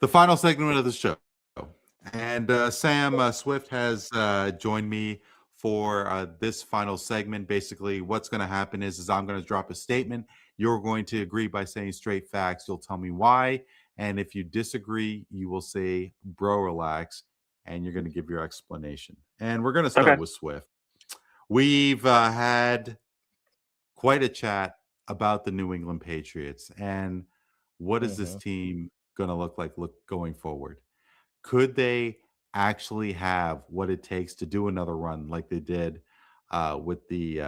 the final segment of the show. And Sam Swift has joined me for this final segment. Basically, what's going to happen is I'm going to drop a statement. You're going to agree by saying straight facts. You'll tell me why. And if you disagree, you will say, bro, relax. And you're going to give your explanation. And we're going to start with Swift. We've had quite a chat about the New England Patriots and what is this team going to look like going forward? Could they actually have what it takes to do another run like they did with the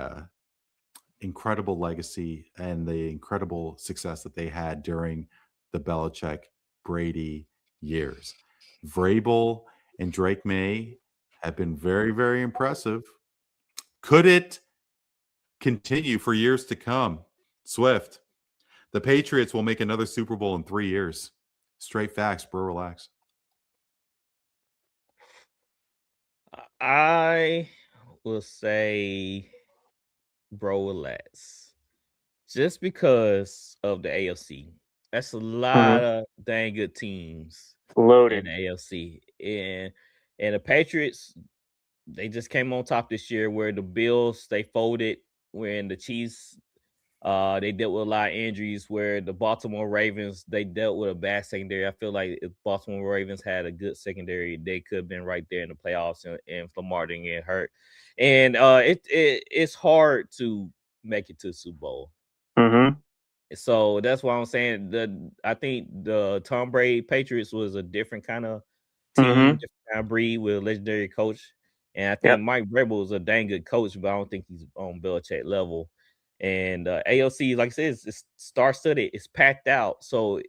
incredible legacy and the incredible success that they had during the Belichick Brady years? Vrabel and Drake May have been very, very impressive. Could it continue for years to come? Swift, the Patriots will make another Super Bowl in 3 years. Straight facts, bro. Relax. I will say, bro, relax. Just because of the AFC. That's a lot of dang good teams loaded in the AFC. And the Patriots, they just came on top this year where the Bills, they folded, when the Chiefs, they dealt with a lot of injuries, where the Baltimore Ravens, they dealt with a bad secondary. I feel like if Baltimore Ravens had a good secondary, they could have been right there in the playoffs, and if Lamar didn't get hurt. And it's hard to make it to the Super Bowl. So that's why I'm saying I think the Tom Brady Patriots was a different kind of team, different kind of breed with a legendary coach. And I think Mike Vrabel is a dang good coach, but I don't think he's on Belichick level. And ALC, like I said, it's star-studded. It's packed out. So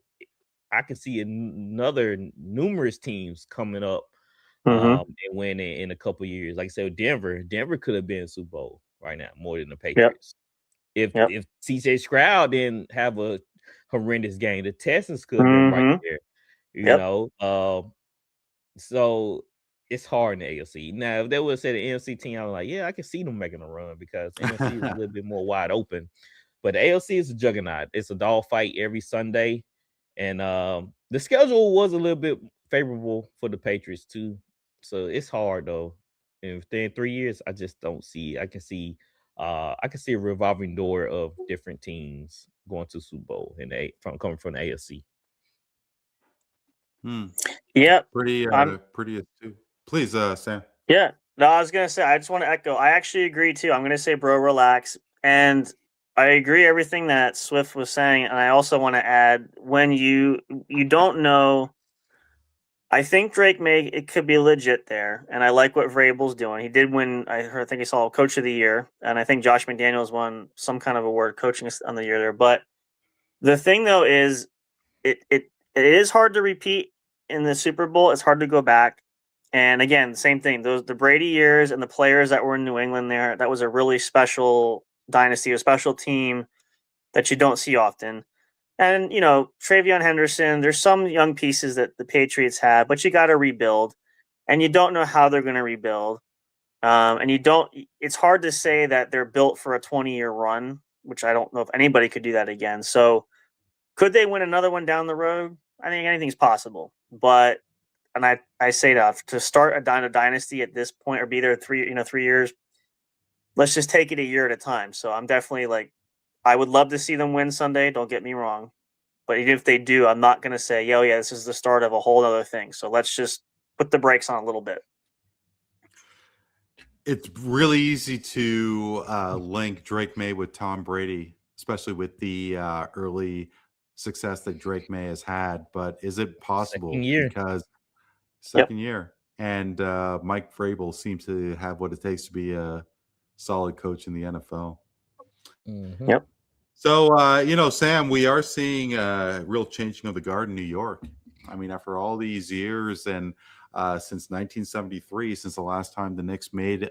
I can see numerous teams coming up and winning in a couple of years. Like I said, Denver could have been Super Bowl right now more than the Patriots. If CJ Stroud didn't have a horrendous game, the Texans could have been right there. You know, so it's hard in the AFC. Now, if they would have said the NFC team, I was like, yeah, I can see them making a run because the NFC is a little bit more wide open. But the AFC is a juggernaut. It's a dog fight every Sunday. And the schedule was a little bit favorable for the Patriots, too. So it's hard, though. And within 3 years, I just don't see it. I can see a revolving door of different teams going to Super Bowl coming from the AFC. Pretty astute. Please, Sam. Yeah. No, I was gonna say, I just want to echo. I actually agree too. I'm gonna say, bro, relax. And I agree everything that Swift was saying. And I also want to add, when you don't know, I think Drake May, it could be legit there. And I like what Vrabel's doing. He did win, I think he saw Coach of the Year. And I think Josh McDaniels won some kind of award coaching on the year there. But the thing though is it is hard to repeat in the Super Bowl. It's hard to go back. And again, same thing. The Brady years and the players that were in New England there, that was a really special dynasty, a special team that you don't see often. And, you know, Travion Henderson, there's some young pieces that the Patriots have, but you got to rebuild. And you don't know how they're going to rebuild. And it's hard to say that they're built for a 20-year run, which I don't know if anybody could do that again. So could they win another one down the road? I think anything's possible. But and I say that to start a dynasty at this point or be there 3 years, let's just take it a year at a time. So I'm definitely like, I would love to see them win Sunday. Don't get me wrong. But even if they do, I'm not going to say, yeah, this is the start of a whole other thing. So let's just put the brakes on a little bit. It's really easy to link Drake May with Tom Brady, especially with the early success that Drake May has had. But is it possible? Because second year. And Mike Vrabel seems to have what it takes to be a solid coach in the NFL. Yep. So, Sam, we are seeing a real changing of the guard in New York. I mean, after all these years and since 1973, since the last time the Knicks made,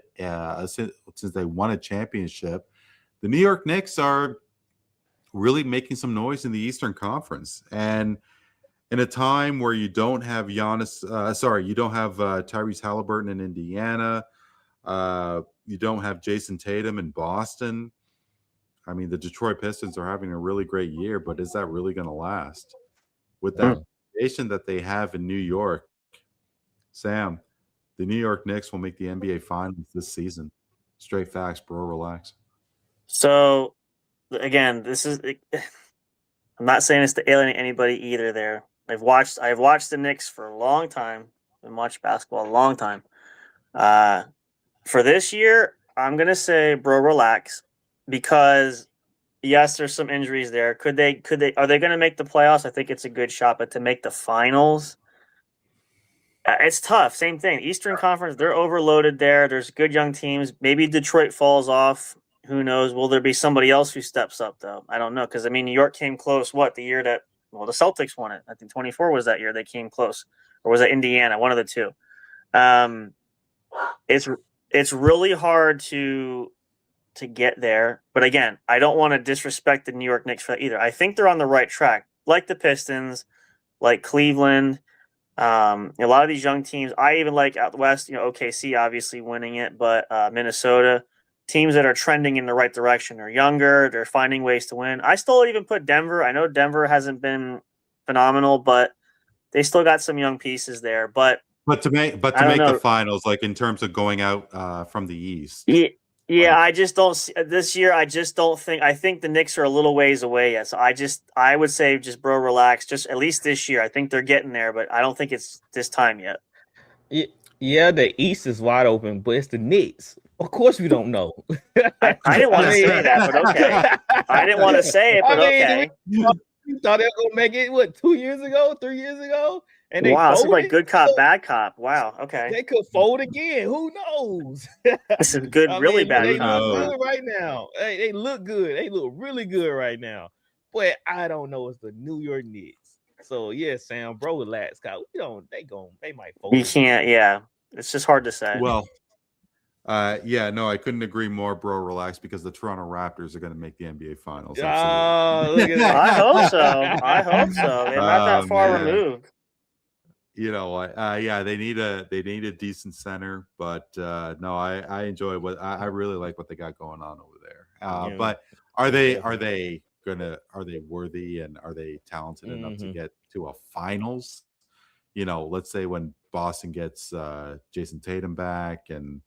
since they won a championship, the New York Knicks are really making some noise in the Eastern Conference. And in a time where you don't have you don't have Tyrese Halliburton in Indiana, you don't have Jason Tatum in Boston. I mean, the Detroit Pistons are having a really great year, but is that really going to last with that foundation that they have in New York, Sam, the New York Knicks will make the NBA Finals this season. Straight facts, bro. Relax. So again, this is. I'm not saying this to alienate anybody either. There, I've watched the Knicks for a long time. Been watching basketball a long time. For this year, I'm gonna say, bro, relax, because yes, there's some injuries there. Could they? Are they gonna make the playoffs? I think it's a good shot, but to make the finals, it's tough. Same thing. Eastern Conference, they're overloaded there. There's good young teams. Maybe Detroit falls off. Who knows? Will there be somebody else who steps up, though? I don't know. Because, I mean, New York came close, the year that, the Celtics won it. I think 24 was that year they came close. Or was that Indiana? One of the two. It's really hard to get there. But, again, I don't want to disrespect the New York Knicks for that either. I think they're on the right track. Like the Pistons, like Cleveland, a lot of these young teams. I even like out west, OKC obviously winning it, but Minnesota, teams that are trending in the right direction. They're younger. They're finding ways to win. I still even put Denver. I know Denver hasn't been phenomenal, but they still got some young pieces there. But to make the finals, like in terms of going out from the East. Yeah, I just don't see this year. I just don't think. I think the Knicks are a little ways away yet. So I would say, just bro, relax. Just at least this year. I think they're getting there, but I don't think it's this time yet. Yeah, the East is wide open, but it's the Knicks. Of course, we don't know. I didn't want to say that, but okay. I didn't want to say it, but okay. You thought they were gonna make it 2 years ago, 3 years ago, and they wow, this is like good cop, bad cop. Wow, okay. They could fold again. Who knows? This is good, really bad. They look good right now. They look good. They look really good right now. But I don't know. It's the New York Knicks. So yeah, Sam, bro, relax. Cause they might fold. You can't. Yeah, it's just hard to say. Well. I couldn't agree more, bro. Relax, because the Toronto Raptors are going to make the NBA Finals. Look at that. I hope so. They're not that far removed. They need a decent center, but no, I enjoy I really like what they got going on over there. But are they worthy, and are they talented enough to get to a finals? Let's say when Boston gets Jason Tatum back, and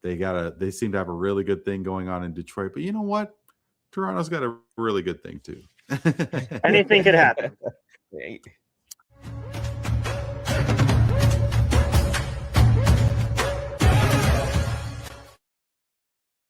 they seem to have a really good thing going on in Detroit. But you know what? Toronto's got a really good thing too. Anything could happen.